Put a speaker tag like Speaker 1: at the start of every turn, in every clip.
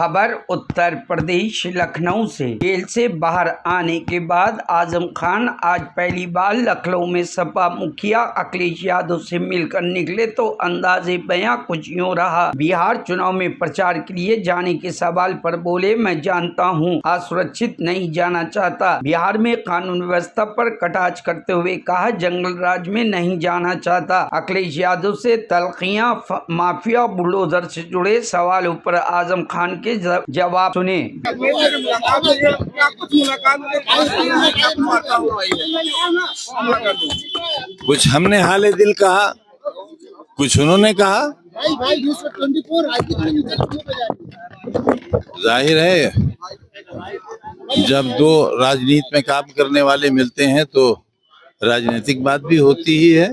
Speaker 1: खबर उत्तर प्रदेश लखनऊ से। जेल से बाहर आने के बाद आजम खान आज पहली बार लखनऊ में सपा मुखिया अखिलेश यादव से मिलकर निकले तो अंदाजे बयां कुछ यूं रहा। बिहार चुनाव में प्रचार के लिए जाने के सवाल पर बोले, मैं जानता हूं असुरक्षित नहीं जाना चाहता। बिहार में कानून व्यवस्था पर कटाक्ष करते हुए कहा, जंगल राज में नहीं जाना चाहता। अखिलेश यादव से तलखियां माफिया बुलडोजर से जुड़े सवालों पर आजम खान के जवाब सुने।
Speaker 2: कुछ हमने हाले दिल कहा, कुछ उन्होंने कहा। जाहिर है जब दो राजनीति में काम करने वाले मिलते हैं तो राजनीतिक बात भी होती ही है।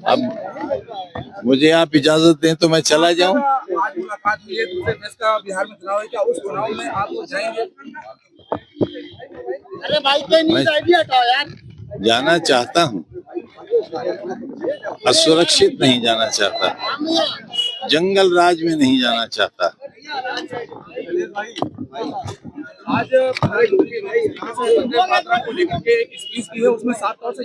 Speaker 2: अब मुझे आप इजाजत दें तो मैं चला जाऊं।
Speaker 3: आज मुलाकात हुई है, दूसरे देश का बिहार में चुनाव है, क्या उस चुनाव में आप जाएंगे?
Speaker 4: अरे भाई नहीं हटाओ यार।
Speaker 2: जाना चाहता हूं, असुरक्षित नहीं जाना चाहता, जंगल राज में नहीं जाना चाहता।
Speaker 3: आज को लेकर के एक स्पीच की है, उसमें साफ तौर से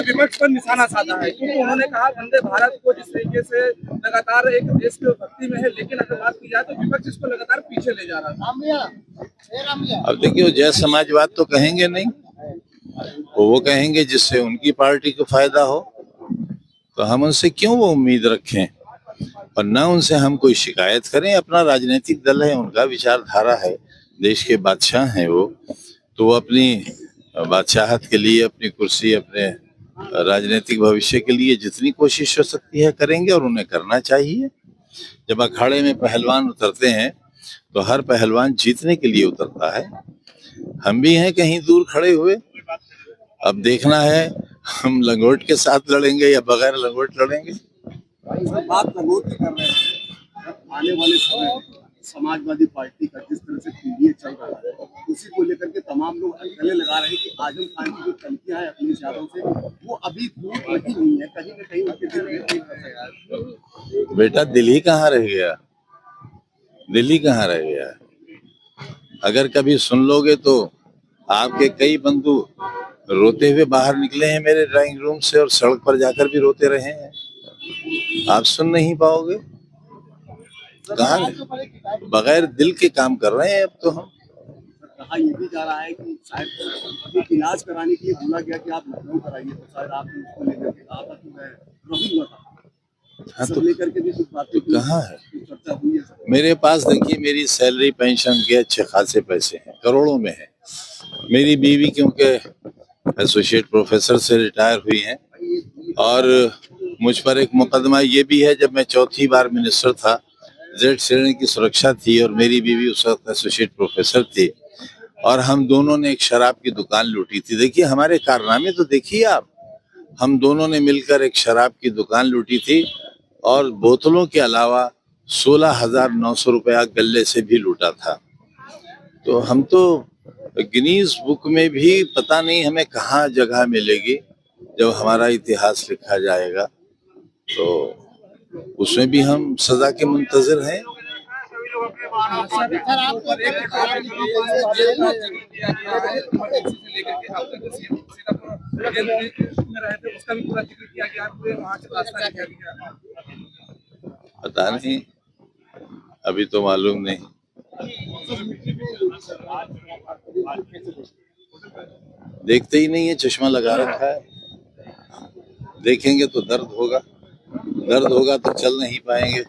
Speaker 3: विपक्ष पर निशाना साधा है, क्योंकि उन्होंने कहा वंदे भारत को जिस तरीके से लगातार एक देश के भक्ति में है, लेकिन अगर बात की जाए तो विपक्ष इसको लगातार पीछे ले जा रहा है।
Speaker 2: अब देखिए, जय समाजवाद तो कहेंगे नहीं, वो कहेंगे जिससे उनकी पार्टी को फायदा हो, तो हम उनसे क्यों वो उम्मीद रखें और न उनसे हम कोई शिकायत करें। अपना राजनीतिक दल है, उनका विचारधारा है, देश के बादशाह हैं वो, तो वो अपनी बादशाहत के लिए, अपनी कुर्सी, अपने राजनीतिक भविष्य के लिए जितनी कोशिश हो सकती है करेंगे और उन्हें करना चाहिए। जब अखाड़े में पहलवान उतरते हैं तो हर पहलवान जीतने के लिए उतरता है। हम भी हैं कहीं दूर खड़े हुए, अब देखना है हम लंगोट के साथ लड़ेंगे या बगैर लंगोट लड़ेंगे।
Speaker 4: बात लंगोट की कर रहे हैं, आने वाले समय में समाजवादी पार्टी का जिस तरह से पीडीए चल रहा है, उसी को लेकर के तमाम लोग गले लगा रहे हैं कि आजम खान की जो धमकियां हैं अखिलेश यादव से, वो अभी दूर नहीं हुई है, कहीं न कहीं उनके दिल में नहीं कर सकता।
Speaker 2: बेटा, दिल्ली कहाँ रह गया, दिल्ली कहाँ रह गया। अगर कभी सुन लोगे तो आपके कई बंधु रोते हुए बाहर निकले हैं मेरे ड्राइंग रूम से और सड़क पर जाकर भी रोते रहे हैं। आप सुन नहीं पाओगे, कहाँ बगैर दिल के काम कर रहे हैं अब तो हम।
Speaker 4: कहा ये भी जा रहा है कि शायद इलाज कराने के लिए बोला गया कि आप लखनऊ कराइए, तो शायद आपने उसको लेकर के कहा था कि मैं रहूंगा था।
Speaker 2: हाँ, तो
Speaker 4: लेकर के भी कुछ बातें
Speaker 2: कहाँ है,
Speaker 4: चर्चा हुई है।
Speaker 2: मेरे पास देखिए, मेरी सैलरी पेंशन के अच्छे खासे पैसे हैं, करोड़ों में है। मेरी बीवी क्योंकि एसोसिएट प्रोफेसर से रिटायर हुई हैं और मुझ पर एक मुकदमा ये भी है, जब मैं चौथी बार मिनिस्टर था, जेड श्रेणी की सुरक्षा थी और मेरी बीवी उस वक्त एसोसिएट प्रोफेसर थी और हम दोनों ने एक शराब की दुकान लूटी थी। देखिए हमारे कारनामे तो देखिए आप, हम दोनों ने मिलकर एक शराब की दुकान लूटी थी और बोतलों के अलावा 16,900 रुपया गल्ले से भी लूटा था। तो हम तो गिनीज बुक में भी पता नहीं हमें कहाँ जगह मिलेगी जब हमारा इतिहास लिखा जाएगा, तो उसमें भी हम सजा के मुंतजर हैं। पता नहीं, अभी तो मालूम नहीं। देखते ही नहीं है, चश्मा लगा रखा है, देखेंगे तो दर्द होगा, दर्द होगा तो चल नहीं पाएंगे।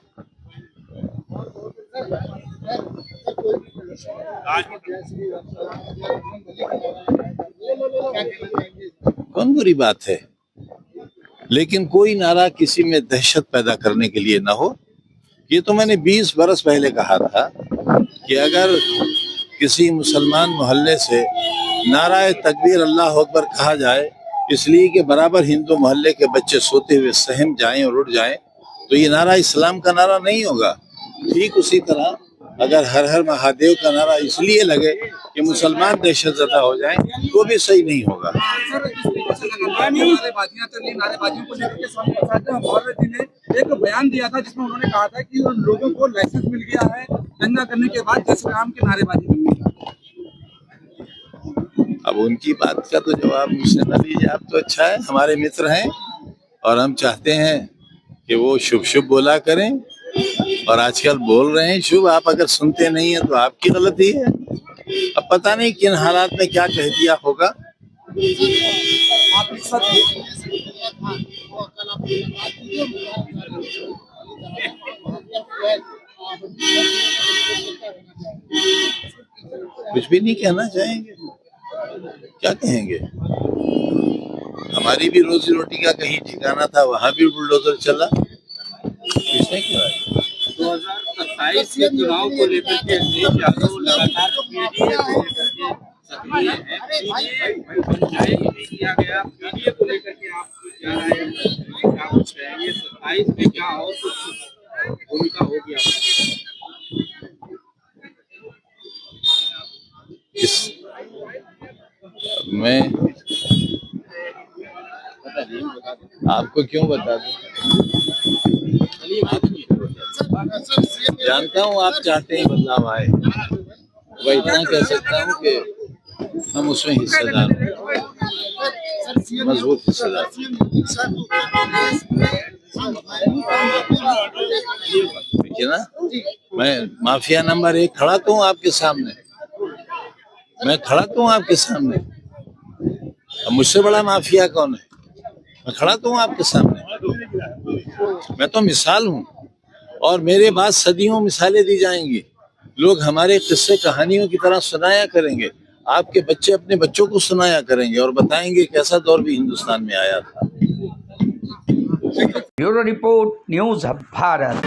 Speaker 2: कौन बुरी बात है, लेकिन कोई नारा किसी में दहशत पैदा करने के लिए ना हो। ये तो मैंने 20 बरस पहले कहा था कि अगर किसी मुसलमान मोहल्ले से नाराए तकबीर अल्लाह अकबर कहा जाए इसलिए कि बराबर हिंदू मोहल्ले के बच्चे सोते हुए सहम जाएं और उठ जाएं, तो ये नारा इस्लाम का नारा नहीं होगा। ठीक उसी तरह अगर हर हर महादेव का नारा इसलिए लगे कि मुसलमान दहशतज़दा हो जाएं, तो भी सही नहीं होगा।
Speaker 3: नारेबाजियां चली, नारेबाजियों को लेकर के स्वामी प्रसाद मौर्य जी ने एक बयान दिया था जिसमें उन्होंने कहा था कि उन लोगों को लाइसेंस मिल गया है दंगा करने के बाद जय श्री राम की नारेबाजी करने का।
Speaker 2: अब उनकी बात का तो जवाब मुझसे न लीजिए आप, तो अच्छा है, हमारे मित्र हैं और हम चाहते हैं कि वो शुभ शुभ बोला करें, और आजकल बोल रहे हैं शुभ, आप अगर सुनते नहीं है तो आपकी गलती है। अब पता नहीं किन हालात में क्या कह दिया होगा।
Speaker 3: आप एक साथ
Speaker 2: कुछ भी नहीं कहना चाहेंगे, क्या कहेंगे? हमारी भी रोजी रोटी का कहीं ठिकाना था, वहां भी बुलडोजर चला, किसने किया?
Speaker 5: 2027 के चुनाव को लेकर के अखिलेश यादव लगातार पीडीए को लेकर के सक्रिय है। पंचायत नहीं किया गया, पीडीए को लेकर के आप क्या राय है, क्या कुछ है ये 27 में क्या और कुछ भूमिका होगी आपकी?
Speaker 2: मैं आपको क्यों बता दूं? जानता हूँ आप चाहते हैं बदलाव आए, वह इतना कह सकता हूँ कि हम उसमें हिस्सेदार हैं, मजबूत हिस्सेदार। देखिए ना, मैं माफिया नंबर 1 खड़ा तो हूँ आपके सामने, मैं खड़ा तो हूँ आपके सामने। अब मुझसे बड़ा माफिया कौन है? मैं खड़ा तो हूँ आपके सामने, मैं तो मिसाल हूँ, और मेरे बाद सदियों मिसालें दी जाएंगी। लोग हमारे किस्से कहानियों की तरह सुनाया करेंगे, आपके बच्चे अपने बच्चों को सुनाया करेंगे और बताएंगे कैसा दौर भी हिंदुस्तान में आया था।
Speaker 1: Bureau report, news hub Bharat.